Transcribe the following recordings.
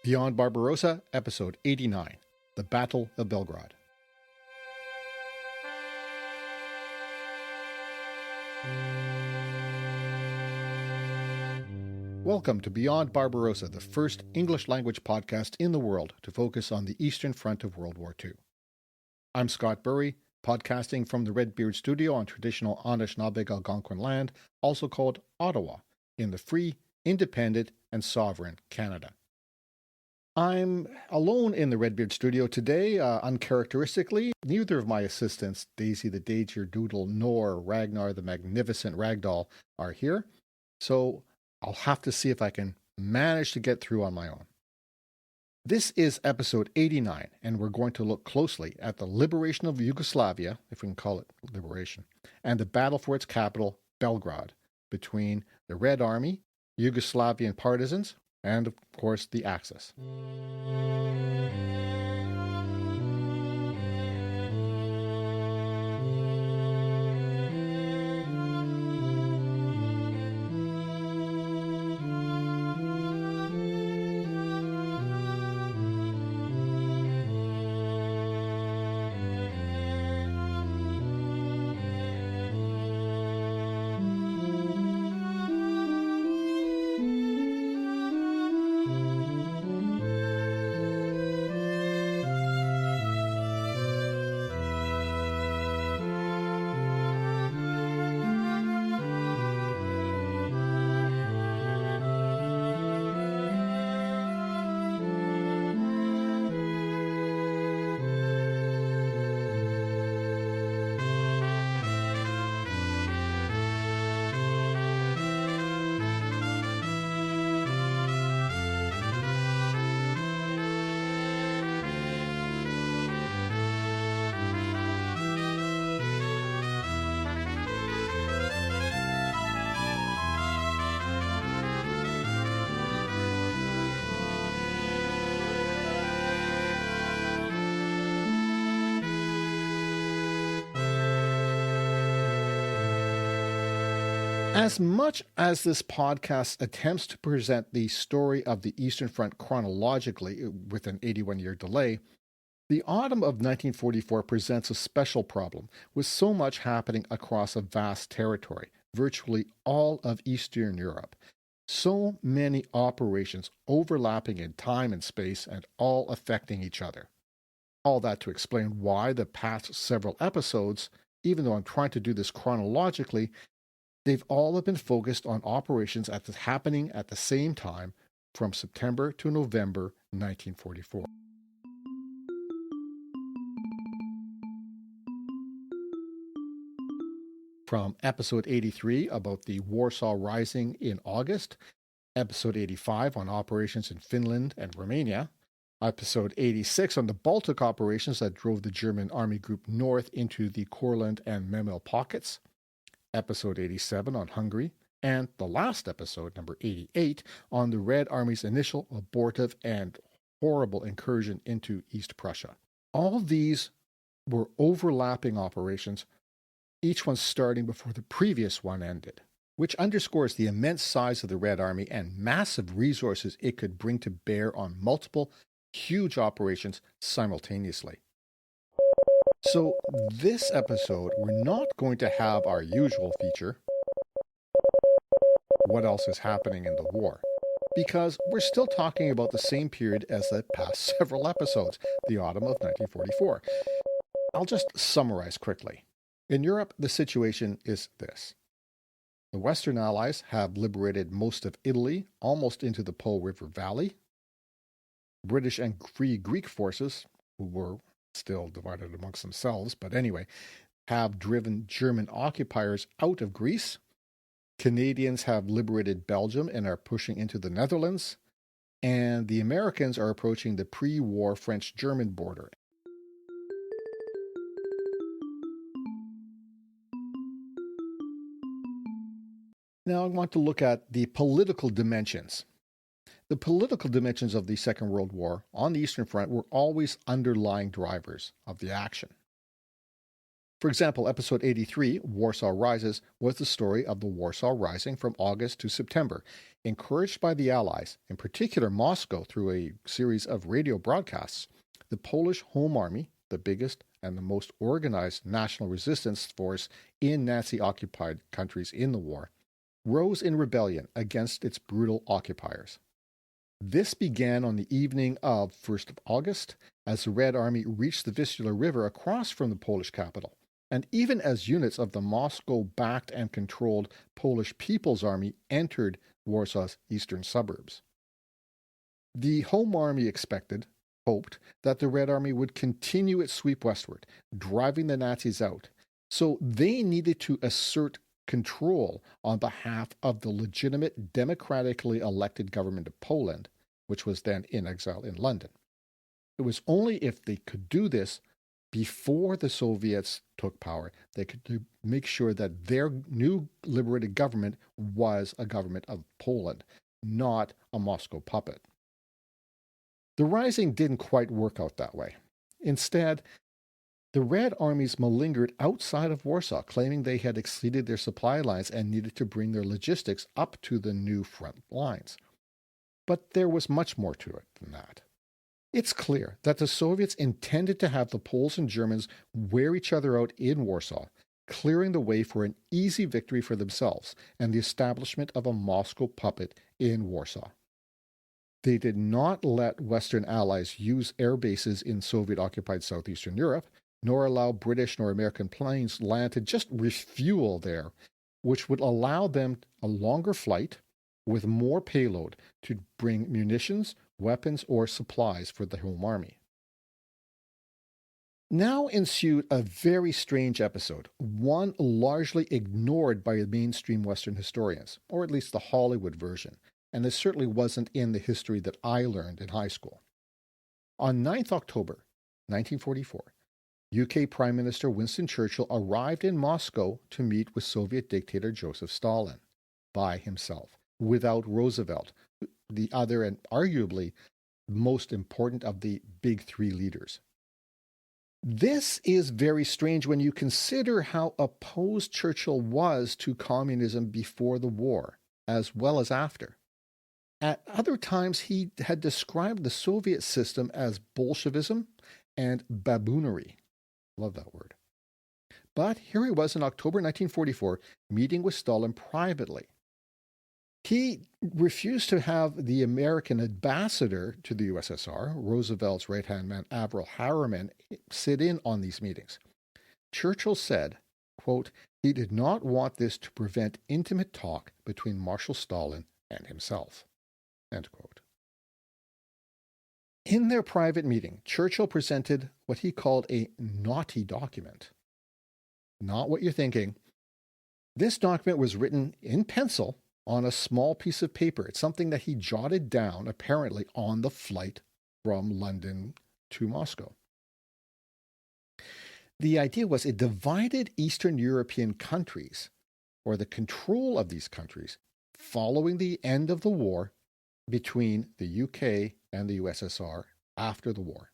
Beyond Barbarossa, Episode 89, The Battle of Belgrade. Welcome to Beyond Barbarossa, the first English-language podcast in the world to focus on the Eastern Front of World War II. I'm Scott Burry, podcasting from the Redbeard Studio on traditional Anishinaabe-Algonquin land, also called Ottawa, in the free, independent, and sovereign Canada. I'm alone in the Redbeard Studio today, uncharacteristically. Neither of my assistants, Daisy the Dager Doodle nor Ragnar the Magnificent Ragdoll, are here, so I'll have to see if I can manage to get through on my own. This is episode 89, and we're going to look closely at the liberation of Yugoslavia, if we can call it liberation, and the battle for its capital, Belgrade, between the Red Army, Yugoslavian partisans, and, of course, the Axis. As much as this podcast attempts to present the story of the Eastern Front chronologically with an 81-year delay, the autumn of 1944 presents a special problem, with so much happening across a vast territory, virtually all of Eastern Europe. So many operations overlapping in time and space and all affecting each other. All that to explain why the past several episodes, even though I'm trying to do this chronologically, they've all been focused on operations happening at the same time from September to November 1944. From episode 83 about the Warsaw Rising in August, episode 85 on operations in Finland and Romania, episode 86 on the Baltic operations that drove the German Army Group north into the Courland and Memel pockets, episode 87 on Hungary, and the last episode, number 88, on the Red Army's initial abortive and horrible incursion into East Prussia. All these were overlapping operations, each one starting before the previous one ended, which underscores the immense size of the Red Army and massive resources it could bring to bear on multiple, huge operations simultaneously. So this episode, we're not going to have our usual feature, what else is happening in the war, because we're still talking about the same period as the past several episodes, the autumn of 1944. I'll just summarize quickly. In Europe, the situation is this. The Western Allies have liberated most of Italy, almost into the Po River Valley. British and Free Greek forces, who were still divided amongst themselves, but anyway, have driven German occupiers out of Greece. Canadians have liberated Belgium and are pushing into the Netherlands. And the Americans are approaching the pre-war French-German border. Now I want to look at the political dimensions. The political dimensions of the Second World War on the Eastern Front were always underlying drivers of the action. For example, episode 83, Warsaw Rises, was the story of the Warsaw Rising from August to September, encouraged by the Allies, in particular Moscow, through a series of radio broadcasts. The Polish Home Army, the biggest and the most organized national resistance force in Nazi-occupied countries in the war, rose in rebellion against its brutal occupiers. This began on the evening of 1st of August, as the Red Army reached the Vistula River across from the Polish capital, and even as units of the Moscow-backed and controlled Polish People's Army entered Warsaw's eastern suburbs. The Home Army hoped that the Red Army would continue its sweep westward, driving the Nazis out, so they needed to assert control on behalf of the legitimate democratically elected government of Poland, which was then in exile in London. It was only if they could do this before the Soviets took power, they could make sure that their new liberated government was a government of Poland, not a Moscow puppet. The rising didn't quite work out that way. Instead, the Red Armies malingered outside of Warsaw, claiming they had exceeded their supply lines and needed to bring their logistics up to the new front lines. But there was much more to it than that. It's clear that the Soviets intended to have the Poles and Germans wear each other out in Warsaw, clearing the way for an easy victory for themselves and the establishment of a Moscow puppet in Warsaw. They did not let Western allies use air bases in Soviet-occupied southeastern Europe, nor allow British nor American planes land to just refuel there, which would allow them a longer flight with more payload to bring munitions, weapons, or supplies for the Home Army. Now ensued a very strange episode, one largely ignored by mainstream Western historians, or at least the Hollywood version, and it certainly wasn't in the history that I learned in high school. On 9th October 1944, UK Prime Minister Winston Churchill arrived in Moscow to meet with Soviet dictator Joseph Stalin by himself, without Roosevelt, the other and arguably most important of the big three leaders. This is very strange when you consider how opposed Churchill was to communism before the war, as well as after. At other times, he had described the Soviet system as Bolshevism and baboonery. Love that word. But here he was in October 1944, meeting with Stalin privately. He refused to have the American ambassador to the USSR, Roosevelt's right-hand man, Averell Harriman, sit in on these meetings. Churchill said, quote, he did not want this to prevent intimate talk between Marshal Stalin and himself, end quote. In their private meeting, Churchill presented what he called a naughty document. Not what you're thinking. This document was written in pencil on a small piece of paper. It's something that he jotted down, apparently, on the flight from London to Moscow. The idea was it divided Eastern European countries, or the control of these countries, following the end of the war between the UK and the USSR after the war.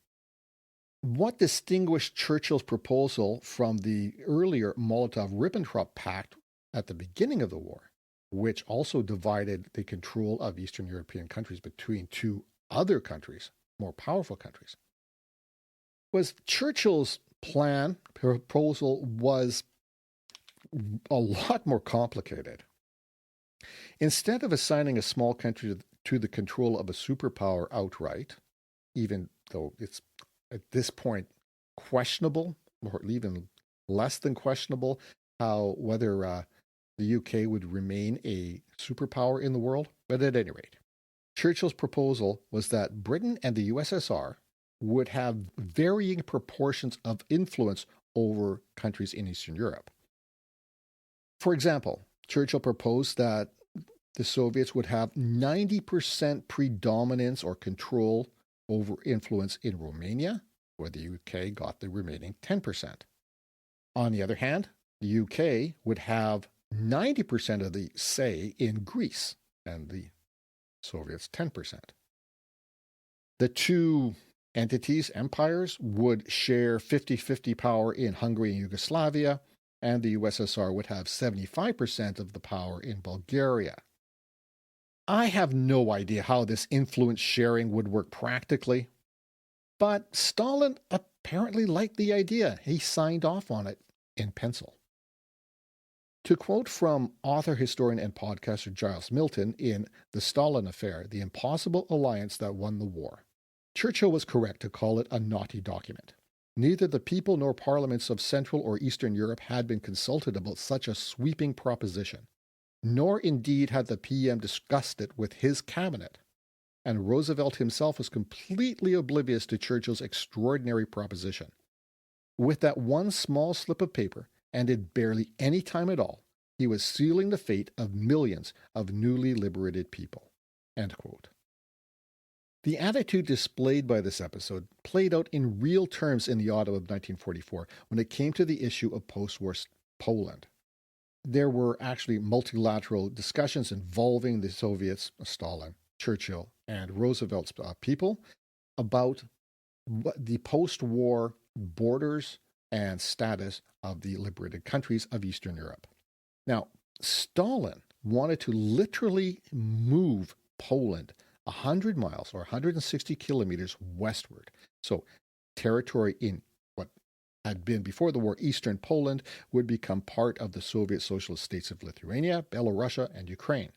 What distinguished Churchill's proposal from the earlier Molotov-Ribbentrop Pact at the beginning of the war, which also divided the control of Eastern European countries between two other countries, more powerful countries, was Churchill's proposal was a lot more complicated. Instead of assigning a small country to the control of a superpower outright, even though it's at this point questionable, or even less than questionable, whether the UK would remain a superpower in the world, but at any rate, Churchill's proposal was that Britain and the USSR would have varying proportions of influence over countries in Eastern Europe. For example, Churchill proposed that the Soviets would have 90% predominance or control over influence in Romania, where the UK got the remaining 10%. On the other hand, the UK would have 90% of the say in Greece, and the Soviets 10%. The two Entities, empires, would share 50-50 power in Hungary and Yugoslavia, and the USSR would have 75% of the power in Bulgaria. I have no idea how this influence sharing would work practically, but Stalin apparently liked the idea. He signed off on it in pencil. To quote from author, historian, and podcaster Giles Milton in The Stalin Affair, The Impossible Alliance That Won the War, Churchill was correct to call it a naughty document. Neither the people nor parliaments of Central or Eastern Europe had been consulted about such a sweeping proposition, nor indeed had the PM discussed it with his cabinet, and Roosevelt himself was completely oblivious to Churchill's extraordinary proposition. With that one small slip of paper, and in barely any time at all, he was sealing the fate of millions of newly liberated people. End quote. The attitude displayed by this episode played out in real terms in the autumn of 1944 when it came to the issue of post-war Poland. There were actually multilateral discussions involving the Soviets, Stalin, Churchill, and Roosevelt's people about the post-war borders and status of the liberated countries of Eastern Europe. Now, Stalin wanted to literally move Poland 100 miles or 160 kilometers westward. So territory in what had been before the war Eastern Poland would become part of the Soviet Socialist states of Lithuania, Belarus, and Ukraine.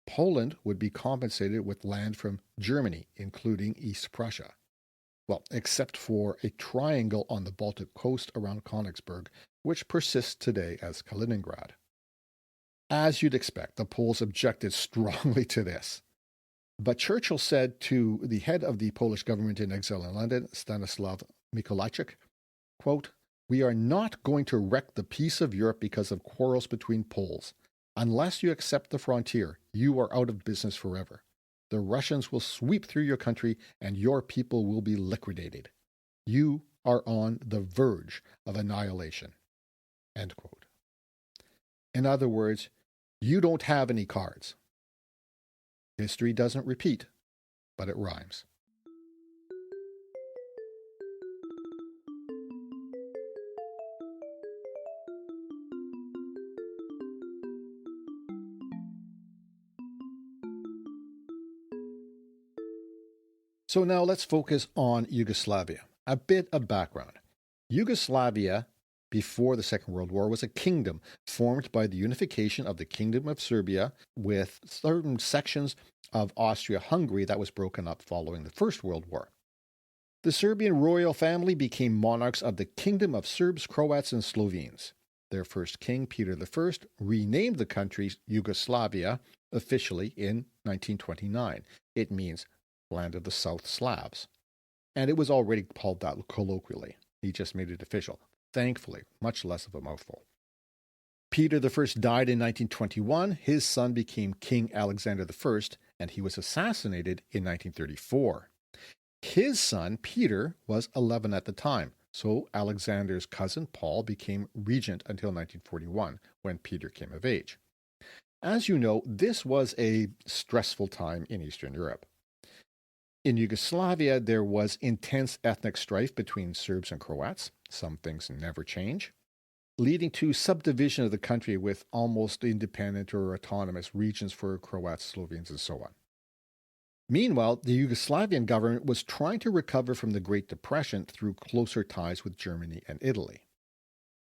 Poland would be compensated with land from Germany, including East Prussia. Well, except for a triangle on the Baltic coast around Königsberg, which persists today as Kaliningrad. As you'd expect, the Poles objected strongly to this. But Churchill said to the head of the Polish government in exile in London, Stanislaw Mikolajczyk, quote, "We are not going to wreck the peace of Europe because of quarrels between Poles. Unless you accept the frontier, you are out of business forever. The Russians will sweep through your country and your people will be liquidated. You are on the verge of annihilation." End quote. In other words, you don't have any cards. History doesn't repeat, but it rhymes. So now let's focus on Yugoslavia. A bit of background. Yugoslavia, before the Second World War, was a kingdom formed by the unification of the Kingdom of Serbia with certain sections of Austria-Hungary that was broken up following the First World War. The Serbian royal family became monarchs of the Kingdom of Serbs, Croats, and Slovenes. Their first king, Peter I, renamed the country Yugoslavia officially in 1929. It means Land of the South Slavs. And it was already called that colloquially. He just made it official. Thankfully, much less of a mouthful. Peter I died in 1921. His son became King Alexander I, and he was assassinated in 1934. His son, Peter, was 11 at the time, so Alexander's cousin Paul became regent until 1941, when Peter came of age. As you know, this was a stressful time in Eastern Europe. In Yugoslavia, there was intense ethnic strife between Serbs and Croats. Some things never change, leading to subdivision of the country with almost independent or autonomous regions for Croats, Slovenes, and so on. Meanwhile, the Yugoslavian government was trying to recover from the Great Depression through closer ties with Germany and Italy.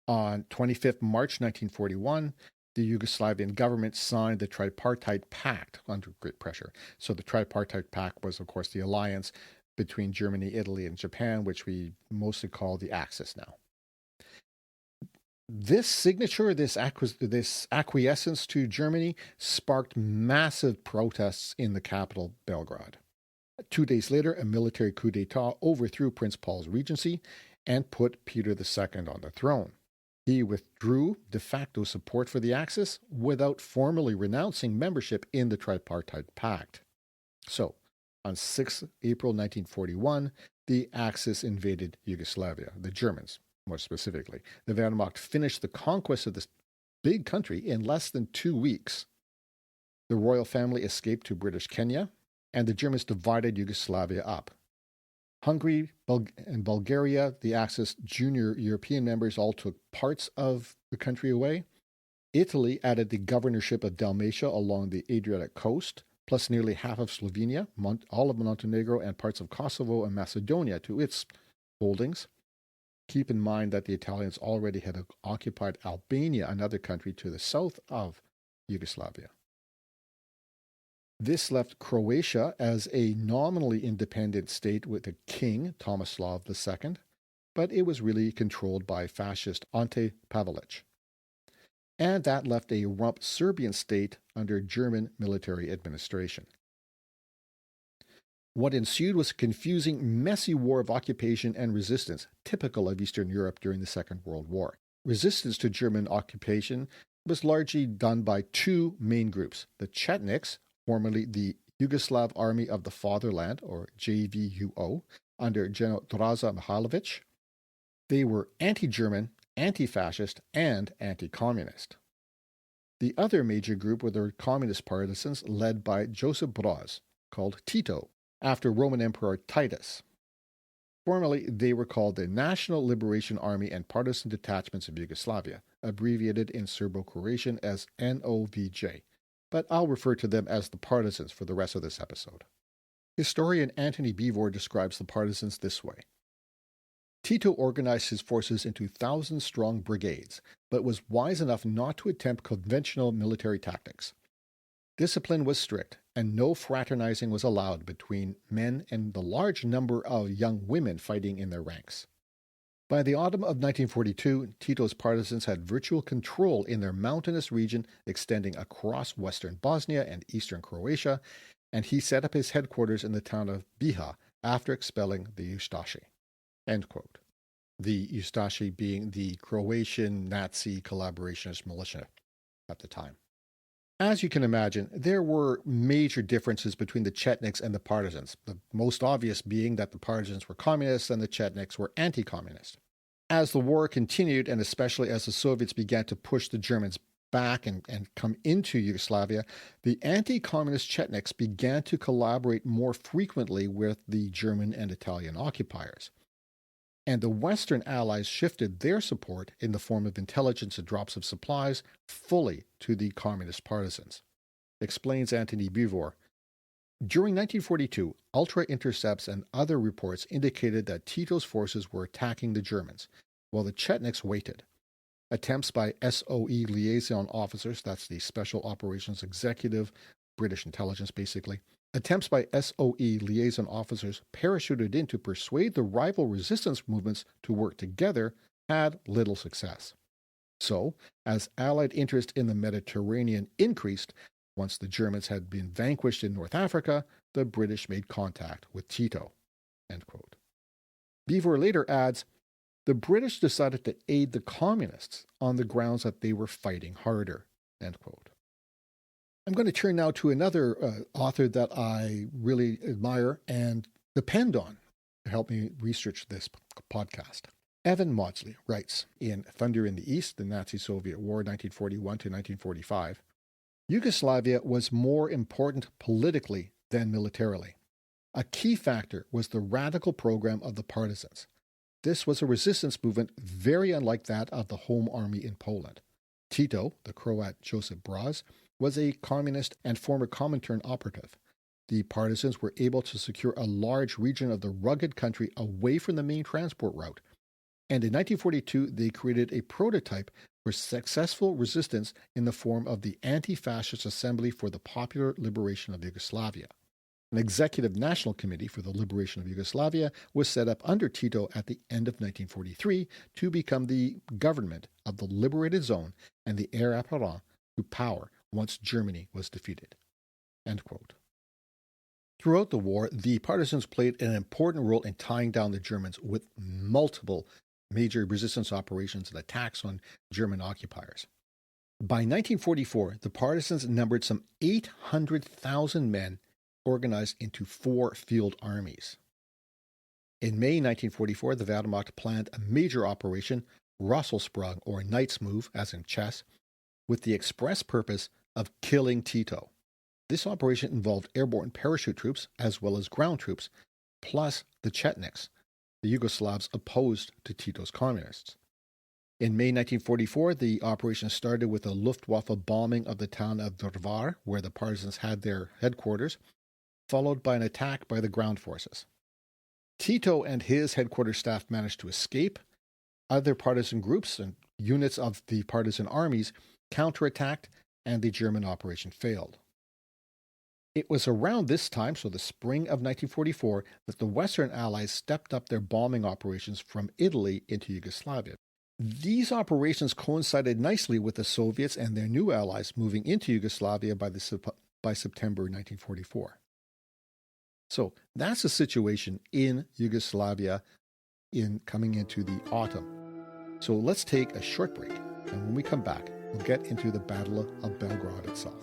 On 25 March 1941, the Yugoslavian government signed the Tripartite Pact under great pressure. So the Tripartite Pact was, of course, the alliance between Germany, Italy, and Japan, which we mostly call the Axis now. This signature, this acquiescence to Germany, sparked massive protests in the capital, Belgrade. 2 days later, a military coup d'etat overthrew Prince Paul's regency and put Peter II on the throne. He withdrew de facto support for the Axis without formally renouncing membership in the Tripartite Pact. So, on 6 April 1941, the Axis invaded Yugoslavia, the Germans, more specifically. The Wehrmacht finished the conquest of this big country in less than 2 weeks. The royal family escaped to British Kenya, and the Germans divided Yugoslavia up. Hungary and Bulgaria, the Axis junior European members, all took parts of the country away. Italy added the governorship of Dalmatia along the Adriatic coast, plus nearly half of Slovenia, all of Montenegro, and parts of Kosovo and Macedonia to its holdings. Keep in mind that the Italians already had occupied Albania, another country to the south of Yugoslavia. This left Croatia as a nominally independent state with a king, Tomislav II, but it was really controlled by fascist Ante Pavelic. And that left a rump Serbian state under German military administration. What ensued was a confusing, messy war of occupation and resistance, typical of Eastern Europe during the Second World War. Resistance to German occupation was largely done by two main groups: the Chetniks, formerly the Yugoslav Army of the Fatherland, or JVUO, under General Draza Mihailovic. They were anti-German, anti-fascist, and anti-communist. The other major group were the communist partisans led by Josip Broz, called Tito, after Roman Emperor Titus. Formerly, they were called the National Liberation Army and Partisan Detachments of Yugoslavia, abbreviated in Serbo-Croatian as NOVJ, but I'll refer to them as the Partisans for the rest of this episode. Historian Antony Beevor describes the Partisans this way. Tito organized his forces into 1,000-strong brigades, but was wise enough not to attempt conventional military tactics. Discipline was strict, and no fraternizing was allowed between men and the large number of young women fighting in their ranks. By the autumn of 1942, Tito's partisans had virtual control in their mountainous region extending across western Bosnia and eastern Croatia, and he set up his headquarters in the town of Biha after expelling the Ustashi. End quote. The Ustashi being the Croatian Nazi collaborationist militia at the time. As you can imagine, there were major differences between the Chetniks and the Partisans, the most obvious being that the Partisans were communists and the Chetniks were anti-communist. As the war continued, and especially as the Soviets began to push the Germans back and come into Yugoslavia, the anti-communist Chetniks began to collaborate more frequently with the German and Italian occupiers. And the Western Allies shifted their support in the form of intelligence and drops of supplies fully to the communist partisans. Explains Antony Beevor. During 1942, ultra-intercepts and other reports indicated that Tito's forces were attacking the Germans, while the Chetniks waited. Attempts by SOE liaison officers, that's the Special Operations Executive, British intelligence basically, attempts by SOE liaison officers parachuted in to persuade the rival resistance movements to work together had little success. So, as Allied interest in the Mediterranean increased, once the Germans had been vanquished in North Africa, the British made contact with Tito. End quote. Beevor later adds, the British decided to aid the communists on the grounds that they were fighting harder. End quote. I'm going to turn now to another author that I really admire and depend on to help me research this podcast. Evan Mawdsley writes in Thunder in the East, the Nazi-Soviet War, 1941 to 1945, Yugoslavia was more important politically than militarily. A key factor was the radical program of the Partisans. This was a resistance movement very unlike that of the Home Army in Poland. Tito, the Croat Josip Broz, was a communist and former Comintern operative. The Partisans were able to secure a large region of the rugged country away from the main transport route, and in 1942 they created a prototype for successful resistance in the form of the Anti-Fascist Assembly for the Popular Liberation of Yugoslavia. An executive national committee for the liberation of Yugoslavia was set up under Tito at the end of 1943 to become the government of the liberated zone and the heir apparent to power once Germany was defeated. End quote. Throughout the war, the Partisans played an important role in tying down the Germans with multiple major resistance operations and attacks on German occupiers. By 1944, the Partisans numbered some 800,000 men organized into 4 field armies. In May 1944, the Wehrmacht planned a major operation, Russelsprung, or Knight's Move, as in chess, with the express purpose of killing Tito. This operation involved airborne parachute troops as well as ground troops, plus the Chetniks, the Yugoslavs opposed to Tito's communists. In May 1944, the operation started with a Luftwaffe bombing of the town of Drvar, where the Partisans had their headquarters, followed by an attack by the ground forces. Tito and his headquarters staff managed to escape. Other partisan groups and units of the partisan armies counterattacked, and the German operation failed. It was around this time, so the spring of 1944, that the Western Allies stepped up their bombing operations from Italy into Yugoslavia. These operations coincided nicely with the Soviets and their new allies moving into Yugoslavia by September 1944. So that's the situation in Yugoslavia coming into the autumn. So let's take a short break, and when we come back, we'll get into the Battle of Belgrade itself.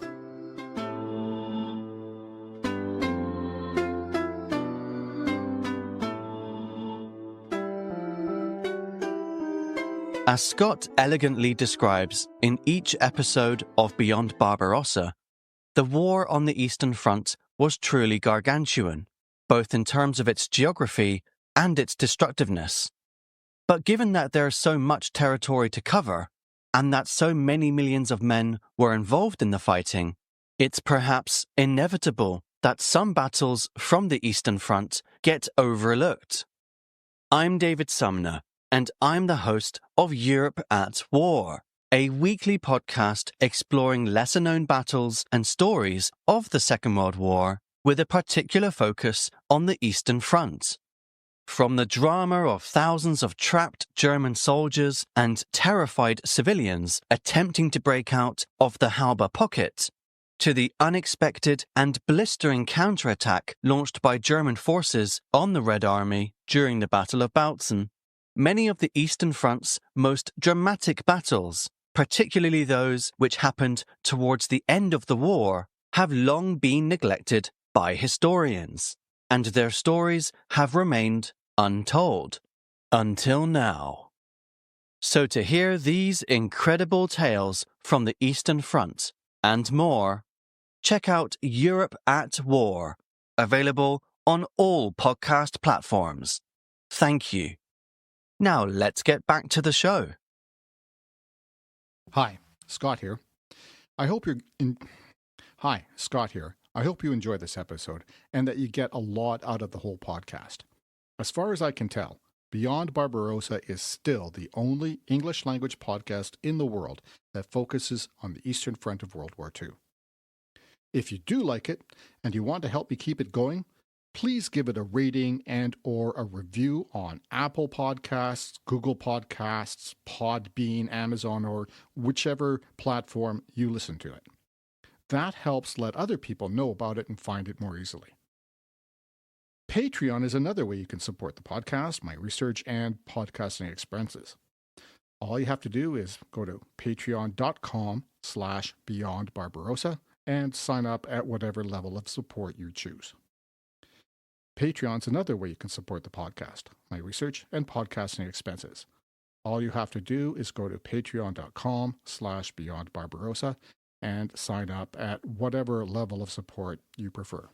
As Scott elegantly describes in each episode of Beyond Barbarossa, the war on the Eastern Front was truly gargantuan, both in terms of its geography and its destructiveness. But given that there is so much territory to cover, and that so many millions of men were involved in the fighting, it's perhaps inevitable that some battles from the Eastern Front get overlooked. I'm David Sumner, and I'm the host of Europe at War, a weekly podcast exploring lesser-known battles and stories of the Second World War, with a particular focus on the Eastern Front. From the drama of thousands of trapped German soldiers and terrified civilians attempting to break out of the Halbe pocket, to the unexpected and blistering counterattack launched by German forces on the Red Army during the Battle of Bautzen, many of the Eastern Front's most dramatic battles, particularly those which happened towards the end of the war, have long been neglected by historians, and their stories have remained untold until now. So to hear these incredible tales from the Eastern Front and more, check out Europe at War, available on all podcast platforms. Thank you. Now let's get back to the show. Hi, Scott here. I hope you enjoy this episode and that you get a lot out of the whole podcast. As far as I can tell, Beyond Barbarossa is still the only English language podcast in the world that focuses on the Eastern Front of World War II. If you do like it and you want to help me keep it going, please give it a rating and or a review on Apple Podcasts, Google Podcasts, Podbean, Amazon, or whichever platform you listen to it. That helps let other people know about it and find it more easily. Patreon is another way you can support the podcast, my research, and podcasting expenses. All you have to do is go to patreon.com/beyondbarbarossa and sign up at whatever level of support you choose. Patreon's another way you can support the podcast, my research, and podcasting expenses. All you have to do is go to patreon.com/beyondbarbarossa and sign up at whatever level of support you prefer.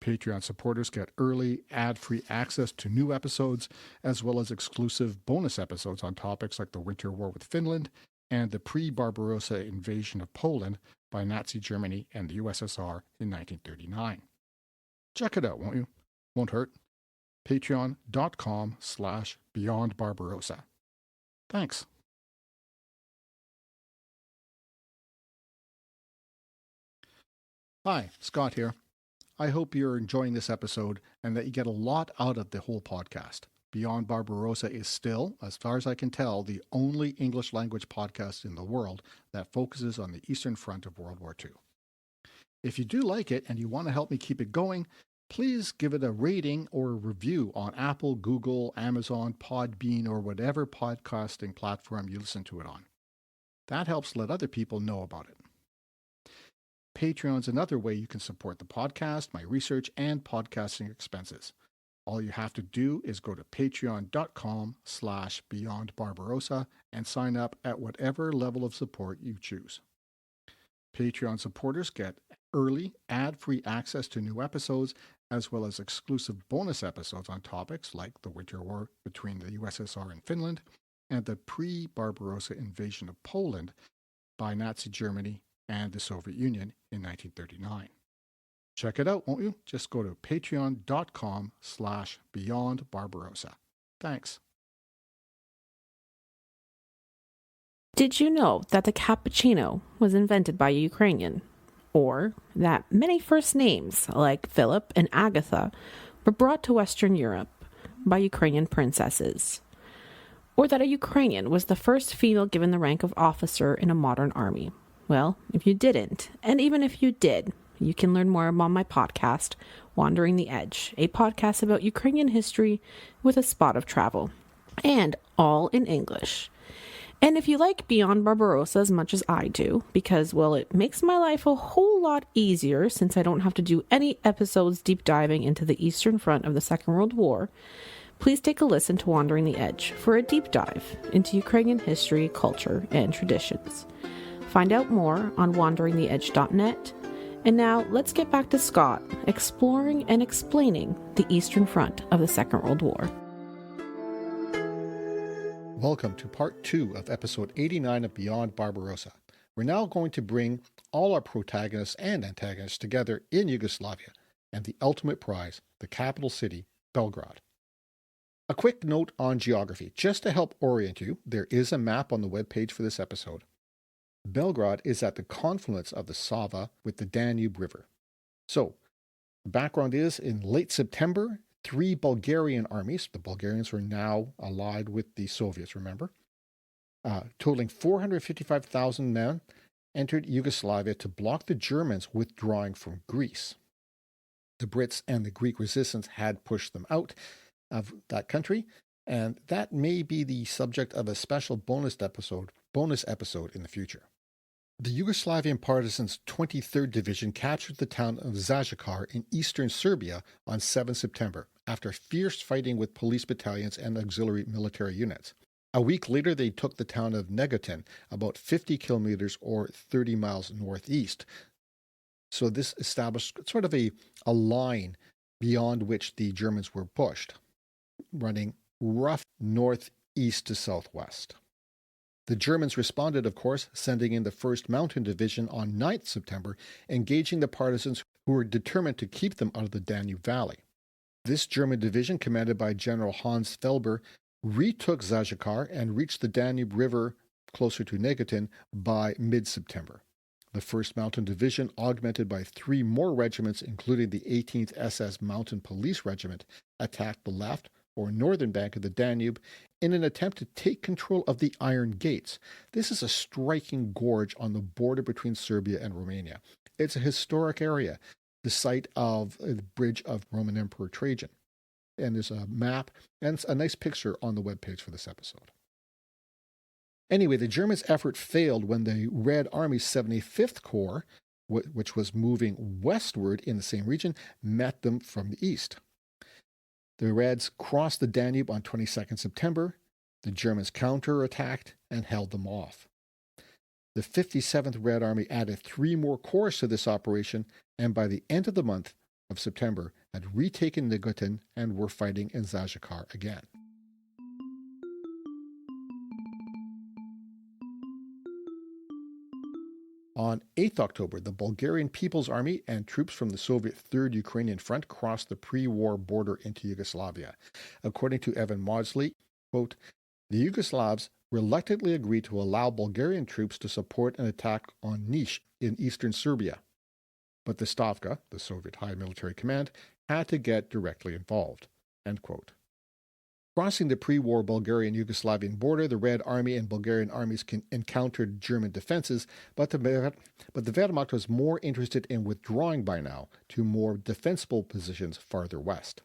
Patreon supporters get early, ad-free access to new episodes, as well as exclusive bonus episodes on topics like the Winter War with Finland and the pre-Barbarossa invasion of Poland by Nazi Germany and the USSR in 1939. Check it out, won't you? Won't hurt. Patreon.com/beyondbarbarossa. Thanks. Hi, Scott here. I hope you're enjoying this episode and that you get a lot out of the whole podcast. Beyond Barbarossa is still, as far as I can tell, the only English language podcast in the world that focuses on the Eastern Front of World War II. If you do like it and you want to help me keep it going, please give it a rating or a review on Apple, Google, Amazon, Podbean, or whatever podcasting platform you listen to it on. That helps let other people know about it. Patreon's another way you can support the podcast, my research, and podcasting expenses. All you have to do is go to patreon.com/beyondbarbarossa and sign up at whatever level of support you choose. Patreon supporters get early, ad-free access to new episodes, as well as exclusive bonus episodes on topics like the Winter War between the USSR and Finland and the pre-Barbarossa invasion of Poland by Nazi Germany and the Soviet Union in 1939. Check it out, won't you? Just go to patreon.com/beyondbarbarossa. Thanks. Did you know that the cappuccino was invented by a Ukrainian? Or that many first names, like Philip and Agatha, were brought to Western Europe by Ukrainian princesses? Or that a Ukrainian was the first female given the rank of officer in a modern army? Well, if you didn't, and even if you did, you can learn more on my podcast, Wandering the Edge, a podcast about Ukrainian history with a spot of travel, and all in English. And if you like Beyond Barbarossa as much as I do, because, well, it makes my life a whole lot easier since I don't have to do any episodes deep diving into the Eastern Front of the Second World War, please take a listen to Wandering the Edge for a deep dive into Ukrainian history, culture, and traditions. Find out more on wanderingtheedge.net. And now let's get back to Scott exploring and explaining the Eastern Front of the Second World War. Welcome to part 2 of episode 89 of Beyond Barbarossa. We're now going to bring all our protagonists and antagonists together in Yugoslavia and the ultimate prize, the capital city, Belgrade. A quick note on geography. Just to help orient you, there is a map on the webpage for this episode. Belgrade is at the confluence of the Sava with the Danube River. So, the background is, in late September, 3 Bulgarian armies, the Bulgarians were now allied with the Soviets, remember, totaling 455,000 men, entered Yugoslavia to block the Germans withdrawing from Greece. The Brits and the Greek resistance had pushed them out of that country, and that may be the subject of a special bonus episode in the future. The Yugoslavian Partisans' 23rd Division captured the town of Zajacar in eastern Serbia on 7 September, after fierce fighting with police battalions and auxiliary military units. A week later, they took the town of Negotin, about 50 kilometers or 30 miles northeast. So this established sort of a line beyond which the Germans were pushed, running rough northeast to southwest. The Germans responded, of course, sending in the 1st Mountain Division on 9th September, engaging the partisans who were determined to keep them out of the Danube Valley. This German division, commanded by General Hans Felber, retook Zajacar and reached the Danube River closer to Negotin by mid-September. The 1st Mountain Division, augmented by 3 more regiments, including the 18th SS Mountain Police Regiment, attacked the left or northern bank of the Danube in an attempt to take control of the Iron Gates. This is a striking gorge on the border between Serbia and Romania. It's a historic area, the site of the bridge of Roman Emperor Trajan. And there's a map and a nice picture on the webpage for this episode. Anyway, the Germans' effort failed when the Red Army's 75th Corps, which was moving westward in the same region, met them from the east. The Reds crossed the Danube on 22nd September. The Germans counterattacked and held them off. The 57th Red Army added 3 more corps to this operation, and by the end of the month of September had retaken Negotin and were fighting in Zajacar again. On 8th October, the Bulgarian People's Army and troops from the Soviet Third Ukrainian Front crossed the pre-war border into Yugoslavia. According to Evan Mawdsley, quote, "The Yugoslavs reluctantly agreed to allow Bulgarian troops to support an attack on Niš in eastern Serbia. But the Stavka, the Soviet High Military Command, had to get directly involved." End quote. Crossing the pre-war Bulgarian-Yugoslavian border, the Red Army and Bulgarian armies encountered German defenses, but the Wehrmacht was more interested in withdrawing by now to more defensible positions farther west.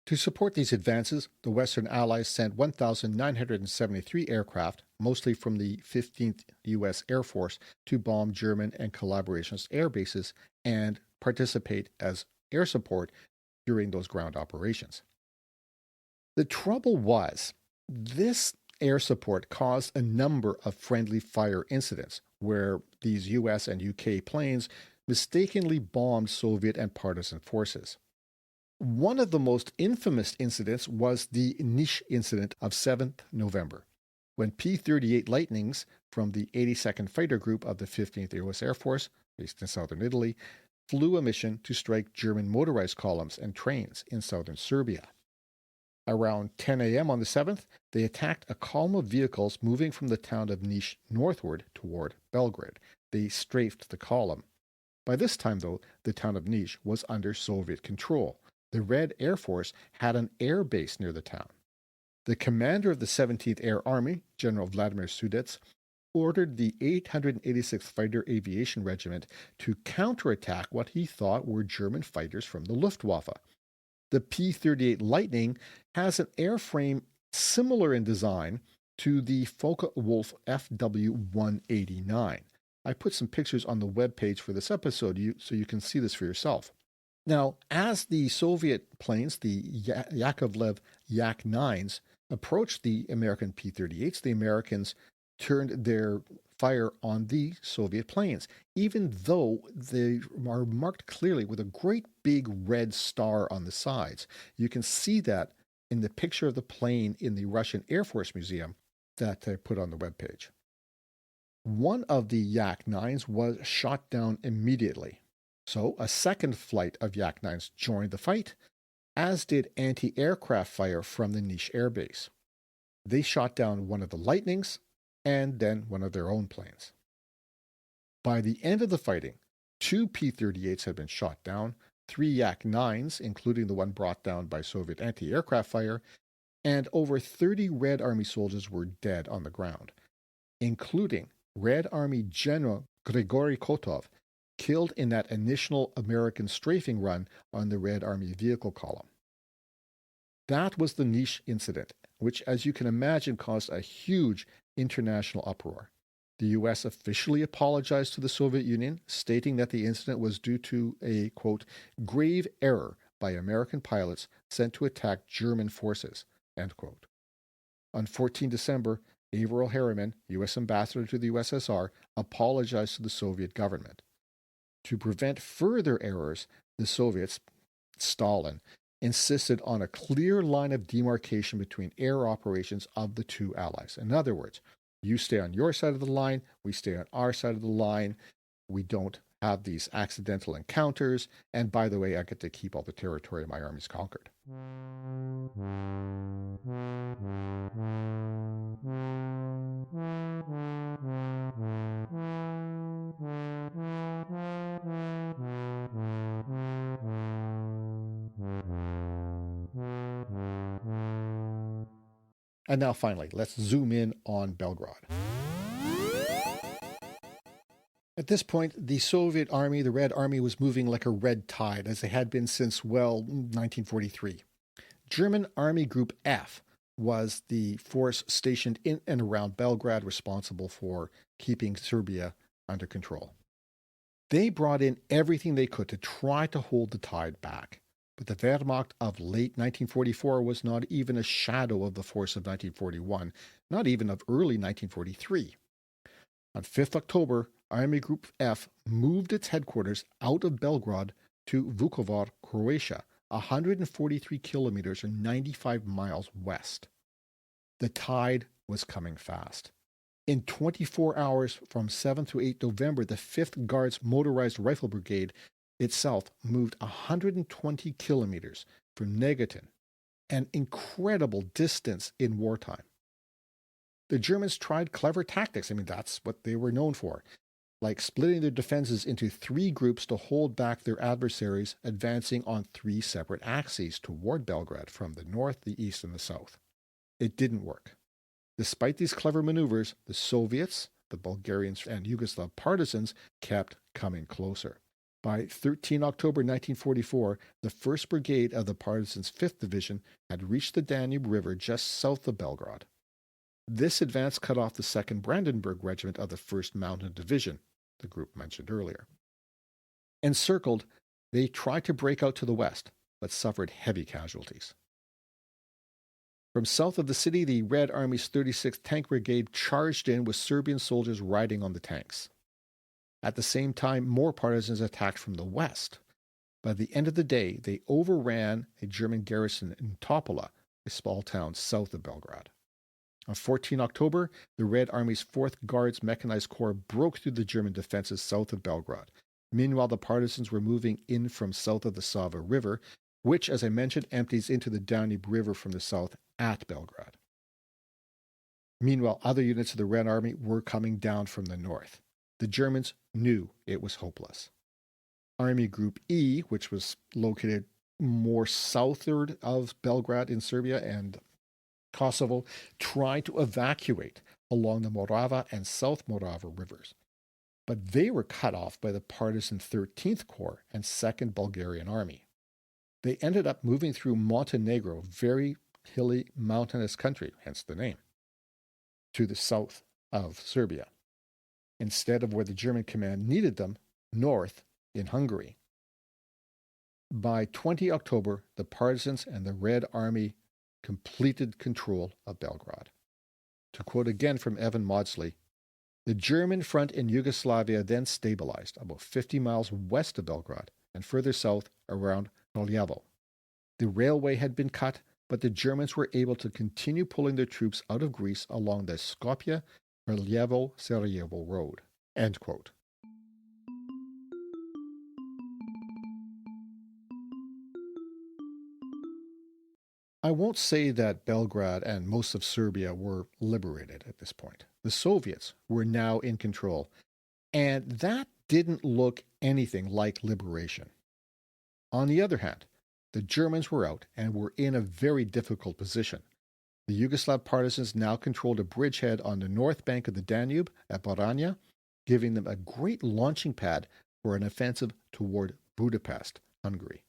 To support these advances, the Western Allies sent 1,973 aircraft, mostly from the 15th U.S. Air Force, to bomb German and collaborationist air bases and participate as air support during those ground operations. The trouble was, this air support caused a number of friendly fire incidents where these US and UK planes mistakenly bombed Soviet and partisan forces. One of the most infamous incidents was the Niš incident of 7th November, when P-38 Lightnings from the 82nd Fighter Group of the 15th U.S. Air Force, based in southern Italy, flew a mission to strike German motorized columns and trains in southern Serbia. Around 10 a.m. on the 7th, they attacked a column of vehicles moving from the town of Niš northward toward Belgrade. They strafed the column. By this time, though, the town of Niš was under Soviet control. The Red Air Force had an air base near the town. The commander of the 17th Air Army, General Vladimir Sudets, ordered the 886th Fighter Aviation Regiment to counterattack what he thought were German fighters from the Luftwaffe. The P-38 Lightning has an airframe similar in design to the Focke-Wulf FW-189. I put some pictures on the webpage for this episode so you can see this for yourself. Now, as the Soviet planes, the Yakovlev Yak-9s, approached the American P-38s, the Americans turned their fire on the Soviet planes, even though they are marked clearly with a great big red star on the sides. You can see that in the picture of the plane in the Russian Air Force Museum that I put on the webpage. One of the Yak-9s was shot down immediately. So a second flight of Yak-9s joined the fight, as did anti-aircraft fire from the Niš Air Base. They shot down one of the Lightnings and then one of their own planes. By the end of the fighting, 2 P-38s had been shot down, 3 Yak-9s, including the one brought down by Soviet anti-aircraft fire, and over 30 Red Army soldiers were dead on the ground, including Red Army General Grigory Kotov, killed in that initial American strafing run on the Red Army vehicle column. That was the Niš incident, which, as you can imagine, caused a huge international uproar. The U.S. officially apologized to the Soviet Union, stating that the incident was due to a, quote, grave error by American pilots sent to attack German forces, end quote. On 14 December, Averill Harriman, U.S. ambassador to the USSR, apologized to the Soviet government. To prevent further errors, the Soviets, Stalin, insisted on a clear line of demarcation between air operations of the two allies. In other words, you stay on your side of the line, we stay on our side of the line. We don't have these accidental encounters. And by the way, I get to keep all the territory my army's conquered. And now finally, let's zoom in on Belgrade. At this point, the Soviet army, the Red Army, was moving like a red tide, as they had been since, 1943. German Army Group F was the force stationed in and around Belgrade, responsible for keeping Serbia under control. They brought in everything they could to try to hold the tide back. But the Wehrmacht of late 1944 was not even a shadow of the force of 1941, not even of early 1943. On 5th October, Army Group F moved its headquarters out of Belgrade to Vukovar, Croatia, 143 kilometers or 95 miles west. The tide was coming fast. In 24 hours from 7th to 8th November, the 5th Guards Motorized Rifle Brigade itself moved 120 kilometers from Negatin, an incredible distance in wartime. The Germans tried clever tactics. That's what they were known for, like splitting their defenses into 3 groups to hold back their adversaries advancing on 3 separate axes toward Belgrade from the north, the east, and the south. It didn't work. Despite these clever maneuvers, the Soviets, the Bulgarians, and Yugoslav partisans kept coming closer. By 13 October 1944, the 1st Brigade of the Partisans' 5th Division had reached the Danube River just south of Belgrade. This advance cut off the 2nd Brandenburg Regiment of the 1st Mountain Division, the group mentioned earlier. Encircled, they tried to break out to the west, but suffered heavy casualties. From south of the city, the Red Army's 36th Tank Brigade charged in with Serbian soldiers riding on the tanks. At the same time, more partisans attacked from the west, By the end of the day, they overran a German garrison in Topola, a small town south of Belgrade. On 14 October, the Red Army's 4th Guards Mechanized Corps broke through the German defenses south of Belgrade. Meanwhile, the Partisans were moving in from south of the Sava River, which, as I mentioned, empties into the Danube River from the south at Belgrade. Meanwhile, other units of the Red Army were coming down from the north. The Germans knew it was hopeless. Army Group E, which was located more southward of Belgrade in Serbia and Kosovo, tried to evacuate along the Morava and South Morava rivers. But they were cut off by the partisan 13th Corps and 2nd Bulgarian Army. They ended up moving through Montenegro, very hilly, mountainous country, hence the name, to the south of Serbia, instead of where the German command needed them, north in Hungary. By 20 October, the Partisans and the Red Army completed control of Belgrade. To quote again from Evan Mawdsley, the German front in Yugoslavia then stabilized about 50 miles west of Belgrade and further south around Kraljevo. The railway had been cut, but the Germans were able to continue pulling their troops out of Greece along the Skopje-Kraljevo-Sarajevo road. End quote. I won't say that Belgrade and most of Serbia were liberated at this point. The Soviets were now in control, and that didn't look anything like liberation. On the other hand, the Germans were out and were in a very difficult position. The Yugoslav partisans now controlled a bridgehead on the north bank of the Danube at Baranja, giving them a great launching pad for an offensive toward Budapest, Hungary.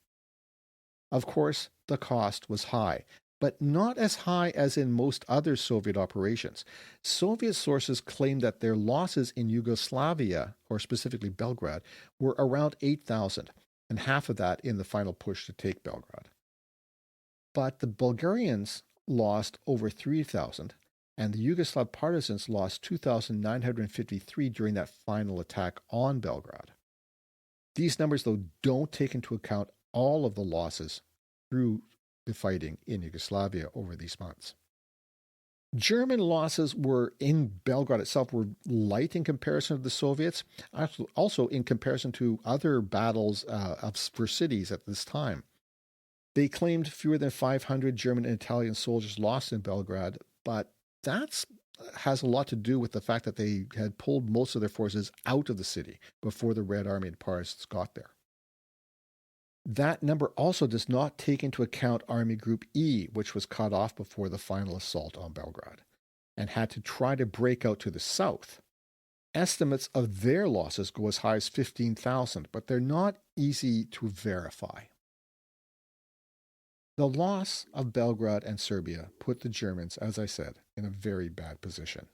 Of course, the cost was high, but not as high as in most other Soviet operations. Soviet sources claim that their losses in Yugoslavia, or specifically Belgrade, were around 8,000, and half of that in the final push to take Belgrade. But the Bulgarians lost over 3,000, and the Yugoslav partisans lost 2,953 during that final attack on Belgrade. These numbers, though, don't take into account all of the losses through the fighting in Yugoslavia over these months. German losses were in Belgrade itself were light in comparison to the Soviets, also in comparison to other battles for cities at this time. They claimed fewer than 500 German and Italian soldiers lost in Belgrade, but that has a lot to do with the fact that they had pulled most of their forces out of the city before the Red Army and Partisans got there. That number also does not take into account Army Group E, which was cut off before the final assault on Belgrade, and had to try to break out to the south. Estimates of their losses go as high as 15,000, but they're not easy to verify. The loss of Belgrade and Serbia put the Germans, as I said, in a very bad position.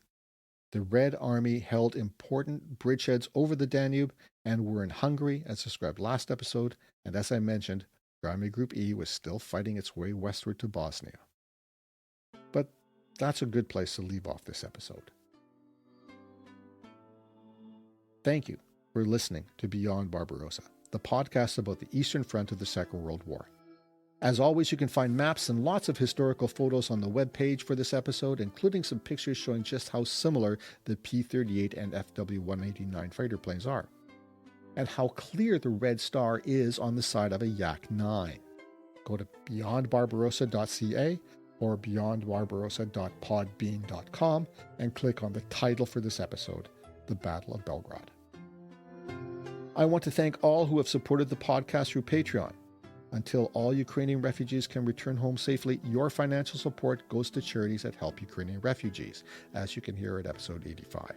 The Red Army held important bridgeheads over the Danube and were in Hungary, as described last episode, and as I mentioned, Army Group E was still fighting its way westward to Bosnia. But that's a good place to leave off this episode. Thank you for listening to Beyond Barbarossa, the podcast about the Eastern Front of the Second World War. As always, you can find maps and lots of historical photos on the webpage for this episode, including some pictures showing just how similar the P-38 and FW-189 fighter planes are, and how clear the red star is on the side of a Yak-9. Go to beyondbarbarossa.ca or beyondbarbarossa.podbean.com and click on the title for this episode, The Battle of Belgrade. I want to thank all who have supported the podcast through Patreon. Until all Ukrainian refugees can return home safely, your financial support goes to charities that help Ukrainian refugees, as you can hear at episode 85.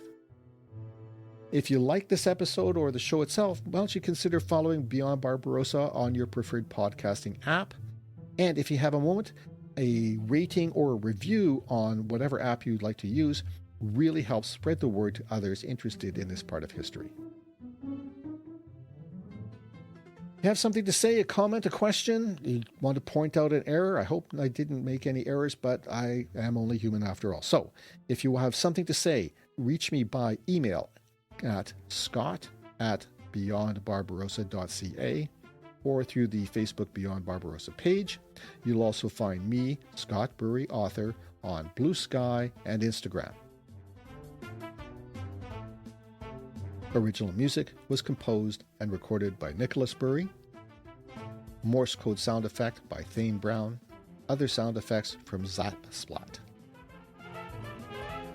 If you like this episode or the show itself, why don't you consider following Beyond Barbarossa on your preferred podcasting app? And if you have a moment, a rating or a review on whatever app you'd like to use really helps spread the word to others interested in this part of history. You have something to say, a comment, a question, you want to point out an error. I hope I didn't make any errors, but I am only human after all. So if you have something to say, reach me by email at scott@beyondbarbarossa.ca or through the Facebook Beyond Barbarossa page. You'll also find me, Scott Bury, author, on Blue Sky and Instagram. Original music was composed and recorded by Nicholas Bury. Morse code sound effect by Thane Brown. Other sound effects from Zap Splat.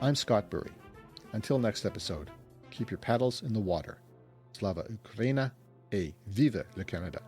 I'm Scott Bury. Until next episode, keep your paddles in the water. Slava Ukraina et vive le Canada.